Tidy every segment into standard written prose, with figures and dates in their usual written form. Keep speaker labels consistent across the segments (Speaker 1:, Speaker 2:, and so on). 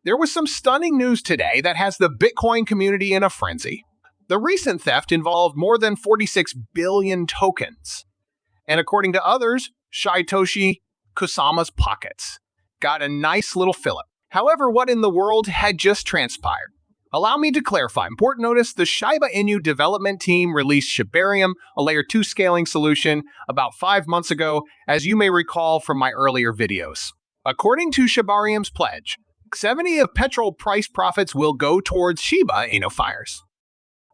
Speaker 1: There was some stunning news today that has the Bitcoin community in a frenzy. The recent theft involved more than 46 billion tokens. And according to others, Satoshi Kusama's pockets got a nice little fillip. However, what in the world had just transpired? Allow me to clarify. Important notice, the Shiba Inu development team released Shibarium, a layer 2 scaling solution, about 5 months ago, as you may recall from my earlier videos. According to Shibarium's pledge, 70% of petrol price profits will go towards Shiba Inu fires,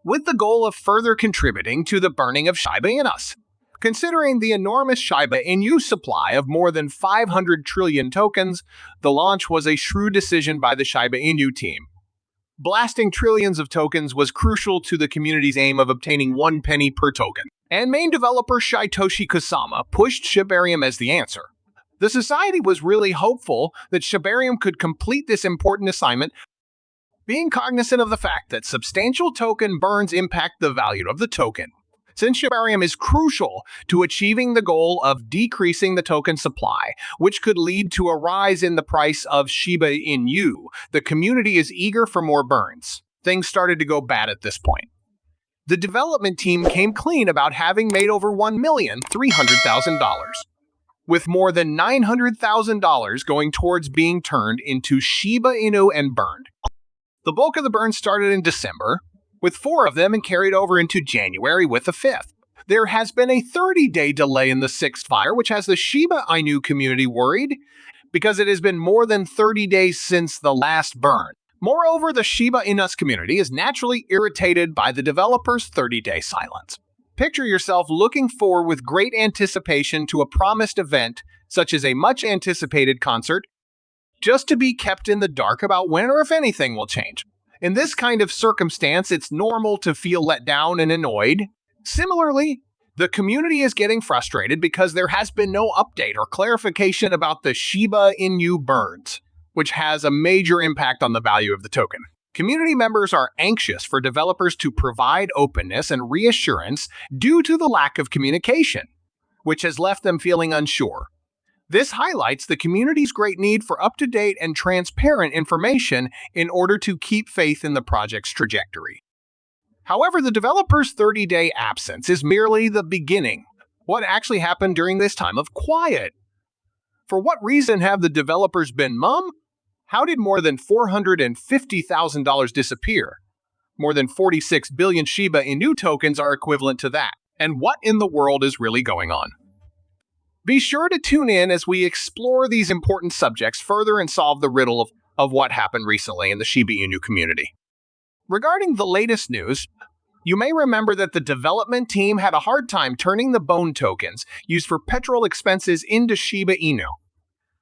Speaker 1: with the goal of further contributing to the burning of Shiba Inus. Considering the enormous Shiba Inu supply of more than 500 trillion tokens, the launch was a shrewd decision by the Shiba Inu team. Blasting trillions of tokens was crucial to the community's aim of obtaining 1 penny per token, and main developer Satoshi Kusama pushed Shibarium as the answer. The society was really hopeful that Shibarium could complete this important assignment, being cognizant of the fact that substantial token burns impact the value of the token. Since Shibarium is crucial to achieving the goal of decreasing the token supply, which could lead to a rise in the price of Shiba Inu, the community is eager for more burns. Things started to go bad at this point. The development team came clean about having made over $1,300,000, with more than $900,000 going towards being turned into Shiba Inu and burned. The bulk of the burn started in December, with 4 of them and carried over into January with the 5th. There has been a 30-day delay in the 6th fire, which has the Shiba Inu community worried because it has been more than 30 days since the last burn. Moreover, the Shiba Inus community is naturally irritated by the developer's 30-day silence. Picture yourself looking forward with great anticipation to a promised event, such as a much-anticipated concert, just to be kept in the dark about when or if anything will change. In this kind of circumstance, it's normal to feel let down and annoyed. Similarly, the community is getting frustrated because there has been no update or clarification about the Shiba Inu burns, which has a major impact on the value of the token. Community members are anxious for developers to provide openness and reassurance due to the lack of communication, which has left them feeling unsure. This highlights the community's great need for up-to-date and transparent information in order to keep faith in the project's trajectory. However, the developer's 30-day absence is merely the beginning. What actually happened during this time of quiet? For what reason have the developers been mum? How did more than $450,000 disappear? More than 46 billion Shiba Inu tokens are equivalent to that. And what in the world is really going on? Be sure to tune in as we explore these important subjects further and solve the riddle of what happened recently in the Shiba Inu community. Regarding the latest news, you may remember that the development team had a hard time turning the bone tokens used for petrol expenses into Shiba Inu.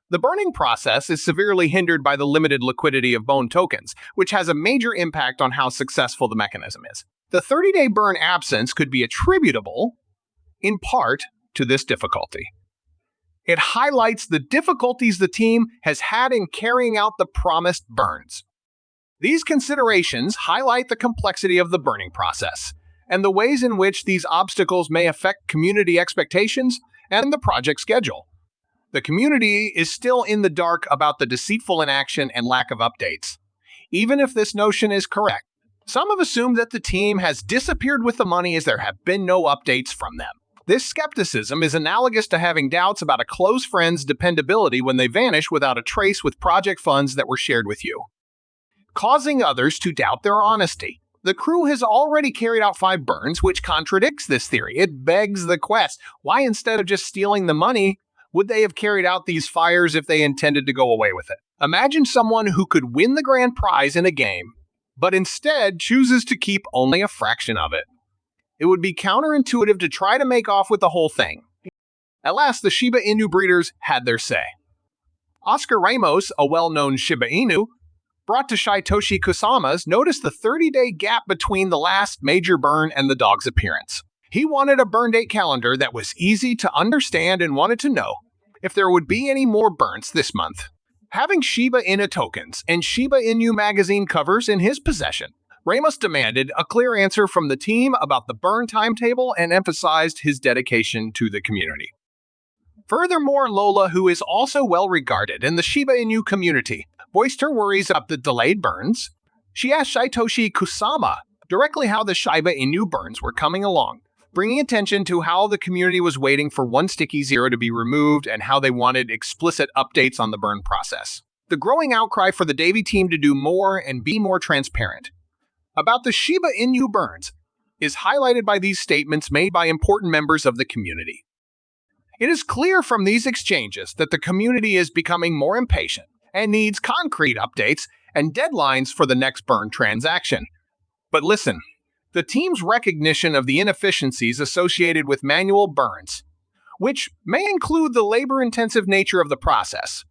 Speaker 1: The burning process is severely hindered by the limited liquidity of bone tokens, which has a major impact on how successful the mechanism is. The 30-day burn absence could be attributable, in part, to this difficulty. It highlights the difficulties the team has had in carrying out the promised burns. These considerations highlight the complexity of the burning process and the ways in which these obstacles may affect community expectations and the project schedule. The community is still in the dark about the deceitful inaction and lack of updates. Even if this notion is correct, some have assumed that the team has disappeared with the money as there have been no updates from them. This skepticism is analogous to having doubts about a close friend's dependability when they vanish without a trace with project funds that were shared with you, causing others to doubt their honesty. The crew has already carried out 5 burns, which contradicts this theory. It begs the quest, why instead of just stealing the money, would they have carried out these fires if they intended to go away with it? Imagine someone who could win the grand prize in a game, but instead chooses to keep only a fraction of it. It would be counterintuitive to try to make off with the whole thing. At last, the Shiba Inu breeders had their say. Oscar Ramos, a well-known Shiba Inu, brought to Satoshi Kusama's, noticed the 30-day gap between the last major burn and the dog's appearance. He wanted a burn date calendar that was easy to understand and wanted to know if there would be any more burns this month. Having Shiba Inu tokens and Shiba Inu magazine covers in his possession, Ramos demanded a clear answer from the team about the burn timetable and emphasized his dedication to the community. Furthermore, Lola, who is also well regarded in the Shiba Inu community, voiced her worries about the delayed burns. She asked Satoshi Kusama directly how the Shiba Inu burns were coming along, bringing attention to how the community was waiting for one sticky zero to be removed and how they wanted explicit updates on the burn process. The growing outcry for the Davy team to do more and be more transparent about the Shiba Inu burns is highlighted by these statements made by important members of the community. It is clear from these exchanges that the community is becoming more impatient and needs concrete updates and deadlines for the next burn transaction. But listen, the team's recognition of the inefficiencies associated with manual burns, which may include the labor-intensive nature of the process,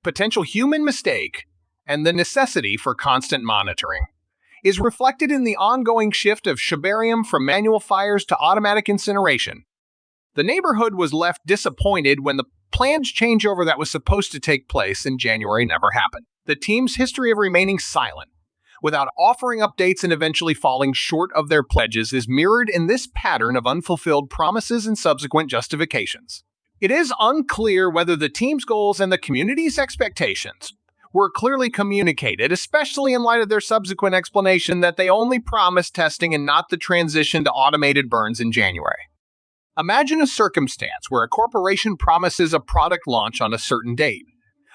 Speaker 1: potential human mistake, and the necessity for constant monitoring, is reflected in the ongoing shift of shibarium from manual fires to automatic incineration. The neighborhood was left disappointed when the planned changeover that was supposed to take place in January never happened. The team's history of remaining silent, without offering updates and eventually falling short of their pledges, is mirrored in this pattern of unfulfilled promises and subsequent justifications. It is unclear whether the team's goals and the community's expectations were clearly communicated, especially in light of their subsequent explanation that they only promised testing and not the transition to automated burns in January. Imagine a circumstance where a corporation promises a product launch on a certain date,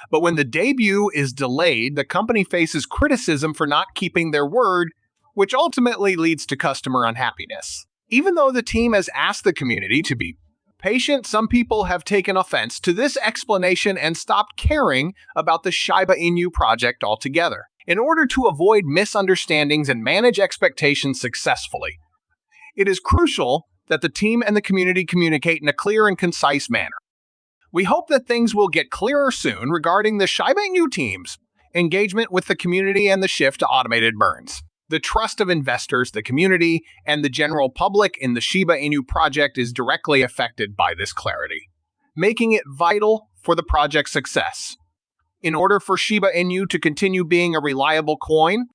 Speaker 1: but when the debut is delayed, the company faces criticism for not keeping their word, which ultimately leads to customer unhappiness. Even though the team has asked the community to be patient, some people have taken offense to this explanation and stopped caring about the Shiba Inu project altogether. In order to avoid misunderstandings and manage expectations successfully, it is crucial that the team and the community communicate in a clear and concise manner. We hope that things will get clearer soon regarding the Shiba Inu team's engagement with the community and the shift to automated burns. The trust of investors, the community, and the general public in the Shiba Inu project is directly affected by this clarity, making it vital for the project's success. In order for Shiba Inu to continue being a reliable coin,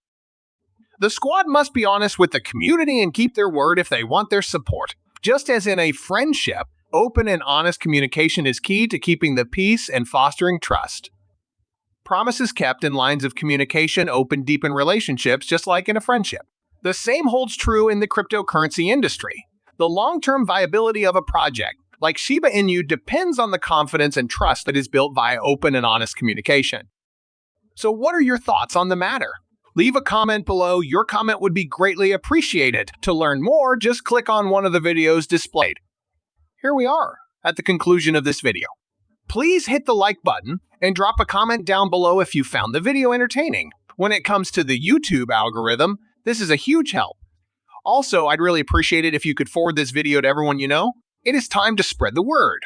Speaker 1: the squad must be honest with the community and keep their word if they want their support. Just as in a friendship, open and honest communication is key to keeping the peace and fostering trust. Promises kept in lines of communication deepen relationships, just like in a friendship. The same holds true in the cryptocurrency industry. The long-term viability of a project, like Shiba Inu, depends on the confidence and trust that is built via open and honest communication. So what are your thoughts on the matter? Leave a comment below. Your comment would be greatly appreciated. To learn more, just click on one of the videos displayed. Here we are at the conclusion of this video. Please hit the like button and drop a comment down below if you found the video entertaining. When it comes to the YouTube algorithm, this is a huge help. Also, I'd really appreciate it if you could forward this video to everyone you know. It is time to spread the word.